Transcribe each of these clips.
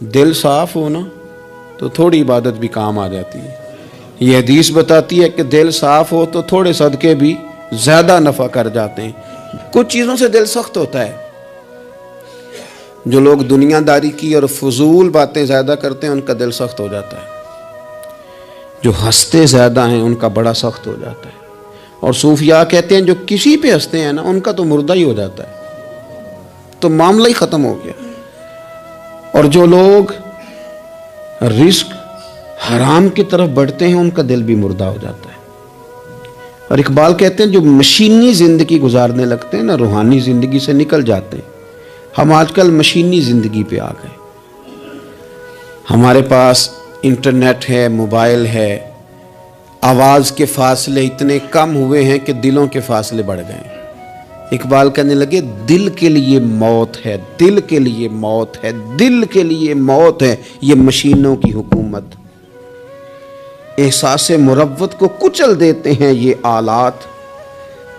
دل صاف ہو نا تو تھوڑی عبادت بھی کام آ جاتی ہے۔ یہ حدیث بتاتی ہے کہ دل صاف ہو تو تھوڑے صدقے بھی زیادہ نفع کر جاتے ہیں۔ کچھ چیزوں سے دل سخت ہوتا ہے۔ جو لوگ دنیا داری کی اور فضول باتیں زیادہ کرتے ہیں ان کا دل سخت ہو جاتا ہے۔ جو ہنستے زیادہ ہیں ان کا بڑا سخت ہو جاتا ہے۔ اور صوفیاء کہتے ہیں جو کسی پہ ہنستے ہیں نا ان کا تو مردہ ہی ہو جاتا ہے، تو معاملہ ہی ختم ہو گیا۔ اور جو لوگ رزق حرام کی طرف بڑھتے ہیں ان کا دل بھی مردہ ہو جاتا ہے۔ اور اقبال کہتے ہیں جو مشینی زندگی گزارنے لگتے ہیں نا روحانی زندگی سے نکل جاتے ہیں۔ ہم آج کل مشینی زندگی پہ آ گئے۔ ہمارے پاس انٹرنیٹ ہے، موبائل ہے، آواز کے فاصلے اتنے کم ہوئے ہیں کہ دلوں کے فاصلے بڑھ گئے ہیں۔ اقبال کہنے لگے دل کے لیے موت ہے، دل کے لیے موت ہے، دل کے لیے موت ہے یہ مشینوں کی حکومت۔ احساس مروت کو کچل دیتے ہیں یہ آلات،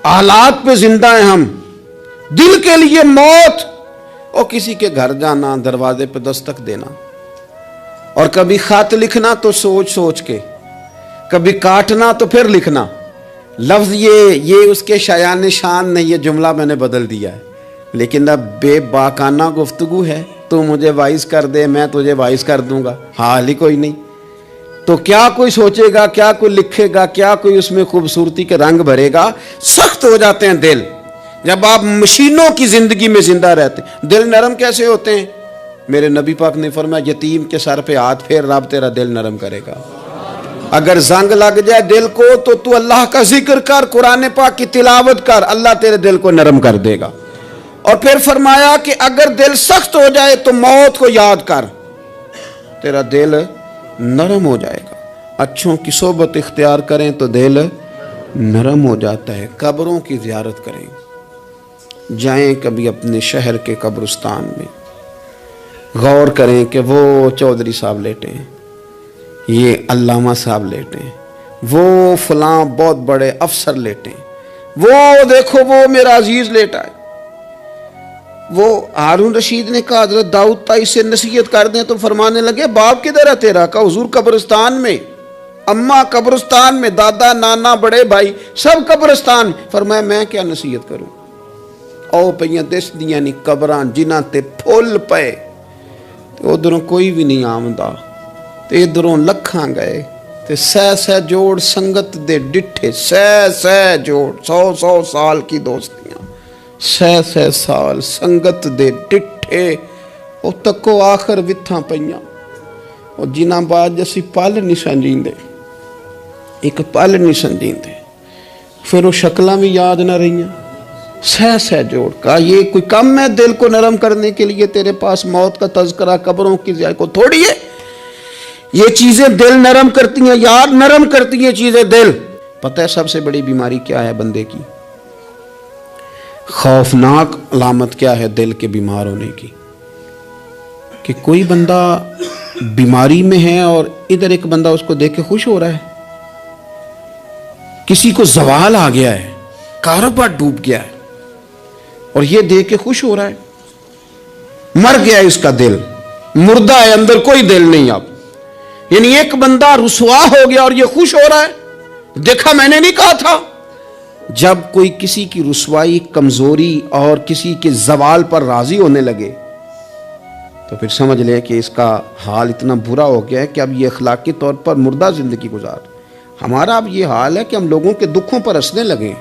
آلات پہ زندہ ہیں ہم۔ دل کے لیے موت، اور کسی کے گھر جانا، دروازے پہ دستک دینا، اور کبھی خط لکھنا تو سوچ سوچ کے، کبھی کاٹنا تو پھر لکھنا۔ لفظ یہ اس کے شایان شان نے یہ جملہ میں نے بدل دیا ہے، لیکن اب بے باکانہ گفتگو ہے۔ تو مجھے وائس کر دے، میں تجھے وائس کر دوں گا، حال ہی کوئی نہیں۔ تو کیا کوئی سوچے گا، کیا کوئی لکھے گا، کیا کوئی اس میں خوبصورتی کے رنگ بھرے گا؟ سخت ہو جاتے ہیں دل جب آپ مشینوں کی زندگی میں زندہ رہتے ہیں۔ دل نرم کیسے ہوتے ہیں؟ میرے نبی پاک نے فرمایا یتیم کے سر پہ ہاتھ پھیر، رب تیرا دل نرم کرے گا۔ اگر زنگ لگ جائے دل کو تو اللہ کا ذکر کر، قرآن پاک کی تلاوت کر، اللہ تیرے دل کو نرم کر دے گا۔ اور پھر فرمایا کہ اگر دل سخت ہو جائے تو موت کو یاد کر، تیرا دل نرم ہو جائے گا۔ اچھوں کی صحبت اختیار کریں تو دل نرم ہو جاتا ہے۔ قبروں کی زیارت کریں، جائیں کبھی اپنے شہر کے قبرستان میں، غور کریں کہ وہ چودھری صاحب لیٹے ہیں، یہ علامہ صاحب لیٹے ہیں، وہ فلاں بہت بڑے افسر لیٹے ہیں، وہ دیکھو وہ میرا عزیز لیٹا ہے۔ وہ ہارون رشید نے کہا حضرت داؤد تائی سے نصیحت کر دیں، تو فرمانے لگے باپ کدھر ہے تیرا؟ کہا حضور قبرستان میں، اماں قبرستان میں، دادا نانا بڑے بھائی سب قبرستان۔ فرمایا میں کیا نصیحت کروں؟ او پئیاں دس دیاں نہیں قبراں جنہاں تے پھول پئے، تو ادھروں کوئی بھی نہیں آمدا، تے ادھروں لکھاں گئے، تے سہ جوڑ سنگت دے ڈٹھے، سہ جوڑ 100 سال کی دوستیاں، سہ سال سنگت دے ڈٹھے، او تکو آخر وتھاں پئیاں، او جنہاں بعد جسی پل نہیں سنجیندے، ایک پل نہیں سنجیندے، پھر وہ شکلاں بھی یاد نہ رہیاں۔ سہ جوڑ کا یہ کوئی کم ہے دل کو نرم کرنے کے لیے؟ تیرے پاس موت کا تذکرہ، قبروں کی زیارت کو تھوڑی ہے؟ یہ چیزیں دل نرم کرتی ہیں، یاد نرم کرتی ہیں چیزیں دل۔ پتہ ہے سب سے بڑی بیماری کیا ہے بندے کی؟ خوفناک علامت کیا ہے دل کے بیمار ہونے کی؟ کہ کوئی بندہ بیماری میں ہے اور ادھر ایک بندہ اس کو دیکھ کے خوش ہو رہا ہے، کسی کو زوال آ گیا ہے، کاروبار ڈوب گیا ہے، اور یہ دیکھ کے خوش ہو رہا ہے۔ مر گیا اس کا دل، مردہ ہے، اندر کوئی دل نہیں اب۔ یعنی ایک بندہ رسوا ہو گیا اور یہ خوش ہو رہا ہے، دیکھا میں نے نہیں کہا تھا۔ جب کوئی کسی کی رسوائی، کمزوری اور کسی کے زوال پر راضی ہونے لگے تو پھر سمجھ لے کہ اس کا حال اتنا برا ہو گیا ہے کہ اب یہ اخلاقی طور پر مردہ زندگی گزار۔ ہمارا اب یہ حال ہے کہ ہم لوگوں کے دکھوں پر ہنسنے لگے۔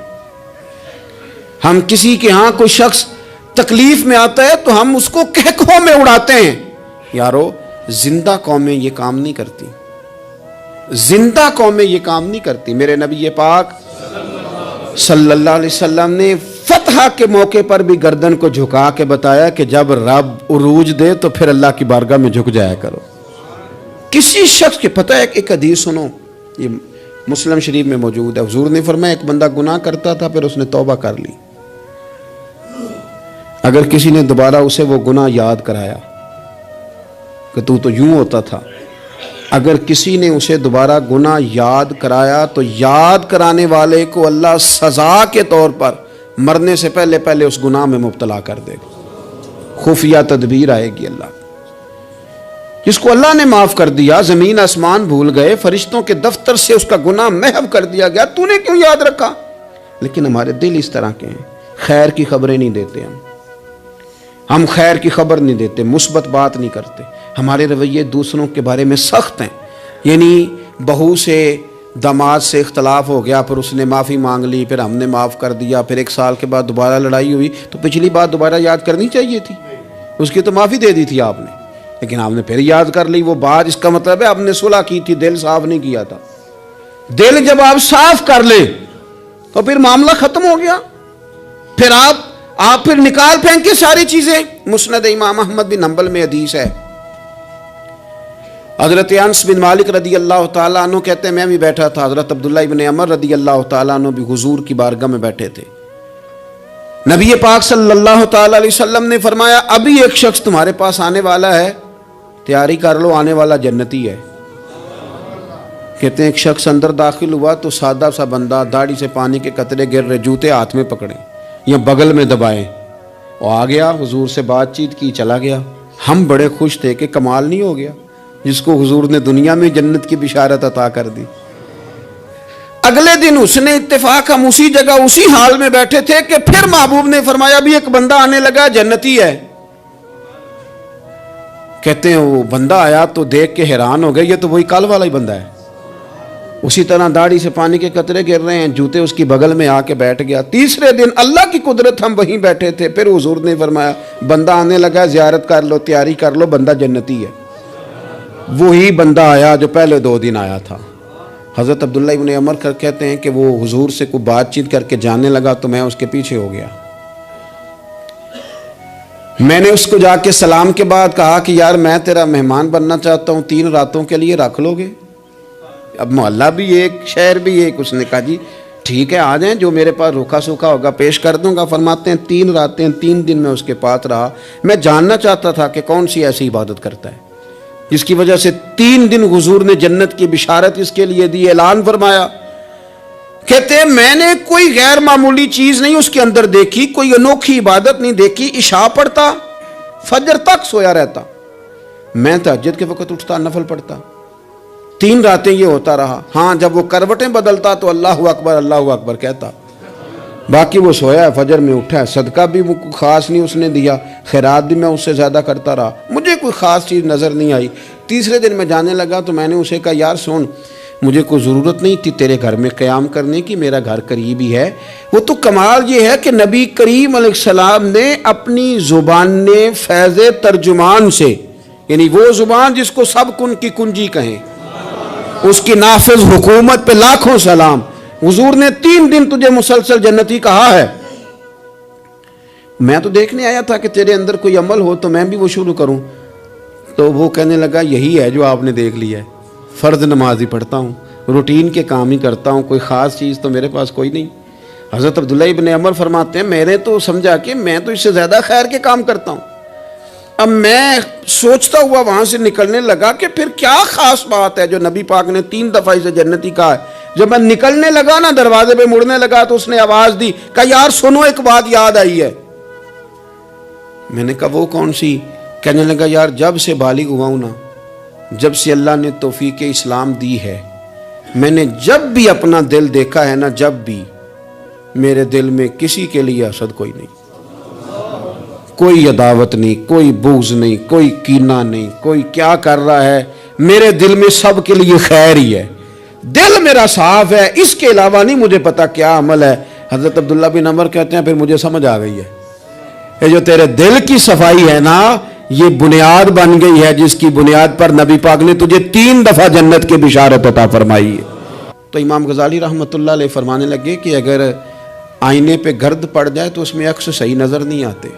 ہم کسی کے ہاں کوئی شخص تکلیف میں آتا ہے تو ہم اس کو کہکہوں میں اڑاتے ہیں۔ یارو زندہ قومیں یہ کام نہیں کرتی، زندہ قومیں یہ کام نہیں کرتی۔ میرے نبی پاک صلی اللہ علیہ وسلم نے فتح کے موقع پر بھی گردن کو جھکا کے بتایا کہ جب رب عروج دے تو پھر اللہ کی بارگاہ میں جھک جایا کرو۔ کسی شخص کے پتہ ہے ایک حدیث سنو، یہ مسلم شریف میں موجود ہے۔ حضور نے فرمایا ایک بندہ گناہ کرتا تھا، پھر اس نے توبہ کر لی، اگر کسی نے دوبارہ اسے وہ گناہ یاد کرایا کہ تو یوں ہوتا تھا، اگر کسی نے اسے دوبارہ گناہ یاد کرایا تو یاد کرانے والے کو اللہ سزا کے طور پر مرنے سے پہلے اس گناہ میں مبتلا کر دے گا، خفیہ تدبیر آئے گی اللہ۔ جس کو اللہ نے معاف کر دیا، زمین آسمان بھول گئے، فرشتوں کے دفتر سے اس کا گناہ محو کر دیا گیا، تو نے کیوں یاد رکھا؟ لیکن ہمارے دل اس طرح کے ہیں، خیر کی خبریں نہیں دیتے ہم خیر کی خبر نہیں دیتے، مثبت بات نہیں کرتے، ہمارے رویے دوسروں کے بارے میں سخت ہیں۔ یعنی بہو سے داماد سے اختلاف ہو گیا، پھر اس نے معافی مانگ لی، پھر ہم نے معاف کر دیا، پھر 1 سال کے بعد دوبارہ لڑائی ہوئی تو پچھلی بات دوبارہ یاد کرنی چاہیے تھی، اس کی تو معافی دے دی تھی آپ نے، لیکن آپ نے پھر یاد کر لی وہ بات۔ اس کا مطلب ہے آپ نے صلح کی تھی، دل صاف نہیں کیا تھا۔ دل جب آپ صاف کر لیں تو پھر معاملہ ختم ہو گیا، پھر آپ پھر نکال پھینکے ساری چیزیں۔ مسند امام احمد بن حنبل میں حدیث ہے، حضرت انس بن مالک رضی اللہ تعالیٰ عنہ کہتے ہیں میں بھی بیٹھا تھا، حضرت عبداللہ ابن عمر رضی اللہ تعالیٰ عنہ بھی حضور کی بارگاہ میں بیٹھے تھے۔ نبی پاک صلی اللہ تعالیٰ علیہ وسلم نے فرمایا ابھی ایک شخص تمہارے پاس آنے والا ہے، تیاری کر لو، آنے والا جنتی ہے۔ کہتے ہیں ایک شخص اندر داخل ہوا تو سادہ سا بندہ، داڑھی سے پانی کے قطرے گر رہے، جوتے ہاتھ میں پکڑے یا بغل میں دبائے، وہ آ گیا، حضور سے بات چیت کی، چلا گیا۔ ہم بڑے خوش تھے کہ کمال نہیں ہو گیا جس کو حضور نے دنیا میں جنت کی بشارت عطا کر دی۔ اگلے دن اس نے اتفاق، ہم اسی جگہ اسی حال میں بیٹھے تھے کہ پھر محبوب نے فرمایا ابھی ایک بندہ آنے لگا، جنتی ہے۔ کہتے ہیں وہ بندہ آیا تو دیکھ کے حیران ہو گئے، یہ تو وہی کل والا ہی بندہ ہے، اسی طرح داڑھی سے پانی کے قطرے گر رہے ہیں، جوتے اس کی بغل میں آ کے بیٹھ گیا۔ تیسرے دن اللہ کی قدرت ہم وہیں بیٹھے تھے، پھر حضور نے فرمایا بندہ آنے لگا، زیارت کر لو، تیاری کر لو، بندہ جنتی ہے۔ وہی بندہ آیا جو پہلے 2 دن آیا تھا۔ حضرت عبداللہ ابن عمر کہتے ہیں کہ وہ حضور سے کوئی بات چیت کر کے جانے لگا تو میں اس کے پیچھے ہو گیا۔ میں نے اس کو جا کے سلام کے بعد کہا کہ یار میں تیرا مہمان بننا چاہتا ہوں، 3 راتوں کے لیے رکھ لو گے؟ اب محلہ بھی ایک، شہر بھی ایک۔ اس نے کہا جی ٹھیک ہے، آ جائیں، جو میرے پاس روکھا سوکھا ہوگا پیش کر دوں گا۔ فرماتے ہیں 3 راتیں 3 دن میں اس کے پاس رہا۔ میں جاننا چاہتا تھا کہ کون سی ایسی عبادت کرتا ہے جس کی وجہ سے 3 دن حضور نے جنت کی بشارت اس کے لیے دی، اعلان فرمایا۔ کہتے ہیں میں نے کوئی غیر معمولی چیز نہیں اس کے اندر دیکھی، کوئی انوکھی عبادت نہیں دیکھی۔ عشاء پڑھتا، فجر تک سویا رہتا، میں تہجد کے وقت اٹھتا، نفل پڑھتا۔ 3 راتیں یہ ہوتا رہا۔ ہاں جب وہ کروٹیں بدلتا تو اللہ اکبر کہتا، باقی وہ سویا ہے، فجر میں اٹھا ہے۔ صدقہ بھی خاص نہیں اس نے دیا، خیرات بھی میں اس سے زیادہ کرتا رہا، مجھے کوئی خاص چیز نظر نہیں آئی۔ تیسرے دن میں جانے لگا تو میں نے اسے کہا یار سن، مجھے کوئی ضرورت نہیں تھی تیرے گھر میں قیام کرنے کی، میرا گھر قریب ہی ہے۔ وہ تو کمال یہ ہے کہ نبی کریم علیہ السلام نے اپنی زبان فیض ترجمان سے، یعنی وہ زبان جس کو سب کن کی کنجی کہیں، اس کی نافذ حکومت پہ لاکھوں سلام، حضور نے 3 دن تجھے مسلسل جنتی کہا ہے۔ میں تو دیکھنے آیا تھا کہ تیرے اندر کوئی عمل ہو تو میں بھی وہ شروع کروں۔ تو وہ کہنے لگا یہی ہے جو آپ نے دیکھ لیا ہے، فرض نماز ہی پڑھتا ہوں، روٹین کے کام ہی کرتا ہوں، کوئی خاص چیز تو میرے پاس کوئی نہیں۔ حضرت عبداللہ ابن عمر فرماتے ہیں میں نے تو سمجھا کہ میں تو اس سے زیادہ خیر کے کام کرتا ہوں۔ اب میں سوچتا ہوا وہاں سے نکلنے لگا کہ پھر کیا خاص بات ہے جو نبی پاک نے 3 دفعہ اسے جنتی کہا ہے۔ جب میں نکلنے لگا نا، دروازے پہ مڑنے لگا تو اس نے آواز دی، کہا یار سنو ایک بات یاد آئی ہے۔ میں نے کہا وہ کون سی؟ کہنے لگا یار جب سے بالغ ہوا ہوں نا، جب سے اللہ نے توفیق اسلام دی ہے، میں نے جب بھی اپنا دل دیکھا ہے نا، جب بھی میرے دل میں کسی کے لیے حسد کوئی نہیں، کوئی عداوت نہیں، کوئی بغض نہیں، کوئی کینہ نہیں، کوئی کیا کر رہا ہے، میرے دل میں سب کے لیے خیر ہی ہے، دل میرا صاف ہے، اس کے علاوہ نہیں مجھے پتا کیا عمل ہے۔ حضرت عبداللہ بن عمر کہتے ہیں پھر مجھے سمجھ آ گئی ہے، یہ جو تیرے دل کی صفائی ہے نا، یہ بنیاد بن گئی ہے جس کی بنیاد پر نبی پاک نے تجھے 3 دفعہ جنت کے بشارت عطا فرمائی ہے۔ تو امام غزالی رحمۃ اللہ علیہ فرمانے لگے کہ اگر آئینے پہ گرد پڑ جائے تو اس میں عکس صحیح نظر نہیں آتے،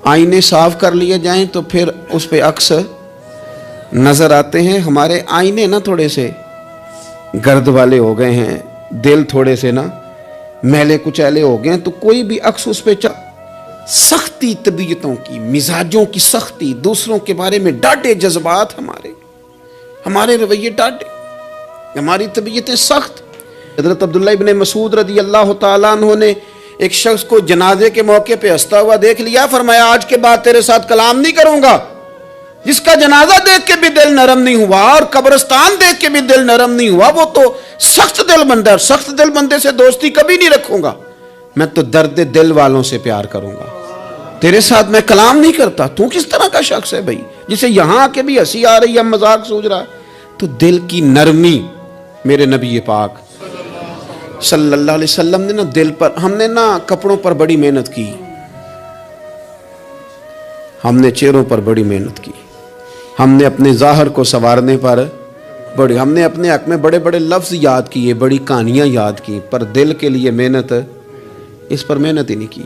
آئینے صاف کر لیے جائیں تو پھر اس پہ عکس نظر آتے ہیں۔ ہمارے آئینے نا تھوڑے سے گرد والے ہو گئے ہیں، دل تھوڑے سے نا میلے کچیلے ہو گئے ہیں، تو کوئی بھی عکس اس پہ سختی طبیعتوں کی، مزاجوں کی سختی، دوسروں کے بارے میں ڈاٹے جذبات، ہمارے رویے ڈاٹے، ہماری طبیعتیں سخت۔ حضرت عبداللہ ابن مسعود رضی اللہ تعالیٰ عنہ نے ایک شخص کو جنازے کے موقع پہ ہنستا ہوا دیکھ لیا، فرمایا آج کے بعد تیرے ساتھ کلام نہیں کروں گا۔ جس کا جنازہ دیکھ کے بھی دل نرم نہیں ہوا اور قبرستان دیکھ کے بھی دل نرم نہیں ہوا، وہ تو سخت دل بندہ ہے. سخت دل بندے سے دوستی کبھی نہیں رکھوں گا. میں تو درد دل والوں سے پیار کروں گا. تیرے ساتھ میں کلام نہیں کرتا. تو کس طرح کا شخص ہے بھائی جسے یہاں آ کے بھی ہنسی آ رہی ہے، مذاق سوچ رہا ہے؟ تو دل کی نرمی میرے نبی پاک صلی اللہ علیہ وسلم نے نا دل پر، ہم نے نا کپڑوں پر بڑی محنت کی، ہم نے چہروں پر بڑی محنت کی، ہم نے اپنے ظاہر کو سنوارنے پر بڑی، ہم نے اپنے حق میں بڑے بڑے لفظ یاد کیے، بڑی کہانیاں یاد کی، پر دل کے لیے محنت، اس پر محنت ہی نہیں کی.